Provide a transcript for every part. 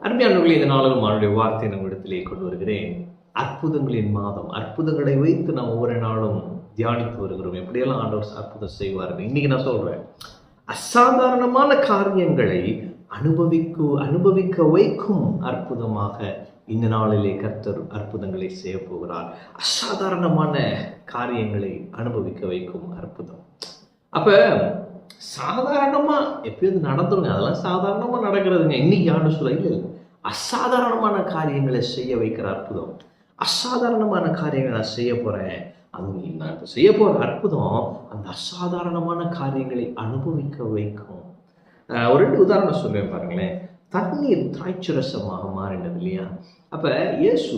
அருமையானவர்களே, இந்த நாளும் அவருடைய வார்த்தை நம்மிடத்திலே கொண்டு வருகிறேன். அற்புதங்களின் மாதம், அற்புதங்களை வைத்து நாம் ஒவ்வொரு நாளும் தியானித்து வருகிறோம். எப்படியெல்லாம் ஆண்டவர் அற்புதம் செய்வார்கள். இன்னைக்கு நான் சொல்றேன், அசாதாரணமான காரியங்களை அனுபவிக்க வைக்கும் அற்புதமாக இந்த நாளிலே கர்த்தர் அற்புதங்களை செய்ய போகிறார். அசாதாரணமான காரியங்களை அனுபவிக்க வைக்கும் அற்புதம். அப்ப சாதாரணமா எப்பயாவது நடந்துருங்க, அதெல்லாம் சாதாரணமா நடக்கிறதுங்க. இன்னைக்கு யாரும் சொல்ல இல்லை, அசாதாரணமான காரியங்களை செய்ய வைக்கிற அற்புதம். அசாதாரணமான காரியங்களை நான் செய்ய போறேன், அது நான் செய்ய போற அற்புதம் அந்த அசாதாரணமான காரியங்களை அனுபவிக்க வைக்கும். ஒரு 2 உதாரணம் சொல்லுவேன் பாருங்களேன். தண்ணீர் திராட்சரசமாக மாறினது இல்லையா? அப்ப இயேசு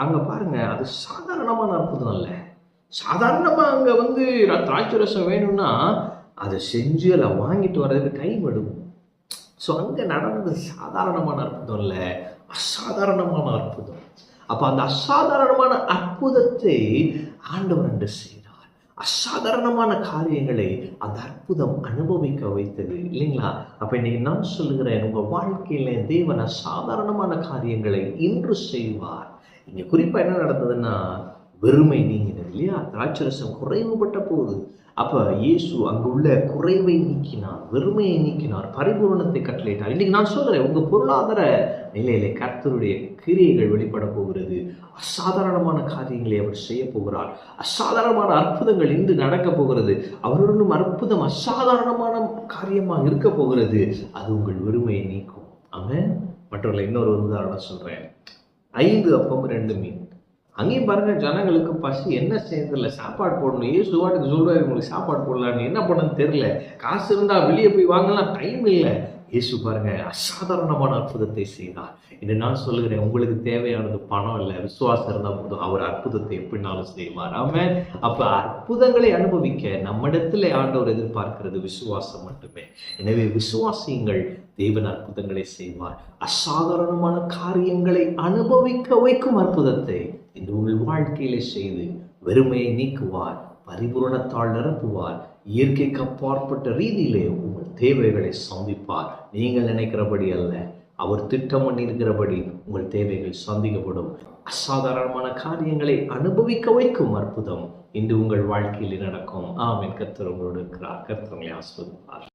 அங்க பாருங்க, அது சாதாரணமான அற்புதம் அல்ல. சாதாரணமா அங்க திராட்சரசம் வேணும்னா அதை செஞ்சு அதை வாங்கிட்டு வர்றதுக்கு டைம் எடுக்கும். ஸோ அங்கே நடந்தது சாதாரணமான அற்புதம் இல்லை, அசாதாரணமான அற்புதம். அப்போ அந்த அசாதாரணமான அற்புதத்தை ஆண்டவர் என்று செய்தார். அசாதாரணமான காரியங்களை அந்த அற்புதம் அனுபவிக்க வைத்தது இல்லைங்களா? அப்போ இன்னைக்கு நான் சொல்லுகிறேன், உங்கள் வாழ்க்கையில தேவன் அசாதாரணமான காரியங்களை இன்று செய்வார். இங்கே குறிப்பாக என்ன நடந்ததுன்னா, வெறுமை நீங்கினது இல்லையா? திராட்சரசம் குறைவுபட்ட போது அப்ப இயேசு அங்குள்ள குறைவை நீக்கினார், வெறுமையை நீக்கினார், பரிபூரணத்தை கட்டளையிட்டார். இன்னைக்கு நான் சொல்றேன், உங்க பொருளாதார நிலையில கர்த்தருடைய கிரியைகள் வெளிப்பட போகிறது. அசாதாரணமான காரியங்களை அவர் செய்ய போகிறார். அசாதாரணமான அற்புதங்கள் இன்று நடக்க போகிறது. அவருடன் அற்புதம் அசாதாரணமான காரியமாக இருக்க போகிறது. அது உங்கள் வெறுமையை நீக்கும். ஆமென். மற்றவர்களை இன்னொரு உதாரணம் சொல்றேன். 5 அப்பம் 2 மீன். அங்கேயும் பாருங்க, ஜனங்களுக்கு பசி, என்ன செய்யறதில்ல, சாப்பாடு போடணும். ஏசு வாட்டுக்கு சொல்றாரு, உங்களுக்கு சாப்பாடு போடலான்னு, என்ன பண்ணணும்னு தெரியல, காசு இருந்தா வெளியே போய் வாங்கலாம், டைம் இல்லை. இயேசு பாருங்க அசாதாரணமான அற்புதத்தை செய்தார். இதை நான் சொல்லுகிறேன், உங்களுக்கு தேவையானது பணம் இல்லை, விசுவாசம் இருந்தால் போதும், அவர் அற்புதத்தை எப்படினாலும் செய்வார். ஆமென். அப்ப அற்புதங்களை அனுபவிக்க நம்மிடத்துல ஆண்டவர் எதிர்பார்க்கிறது விசுவாசம் மட்டுமே. எனவே விசுவாசியுங்கள், தேவன் அற்புதங்களை செய்வார். அசாதாரணமான காரியங்களை அனுபவிக்க வைக்கும் அற்புதத்தை இந்த உங்கள் வாழ்க்கையில செய்து வெறுமையை நீக்குவார், பரிபூரணத்தால் நிரப்புவார். இயற்கைக்கு அப்பாற்பட்ட ரீதியிலே உங்கள் தேவைகளை சந்திப்பார். நீங்கள் நினைக்கிறபடி அல்ல, அவர் திட்டம் பண்ணி இருக்கிறபடி உங்கள் தேவைகள் சந்திக்கப்படும். அசாதாரணமான காரியங்களை அனுபவிக்க வைக்கும் அற்புதம் இன்று உங்கள் வாழ்க்கையில் நடக்கும். ஆமென். கர்த்தர் உங்களோடு இருக்கிறார். கர்த்தர் உங்களை ஆசீர்வதிப்பார்.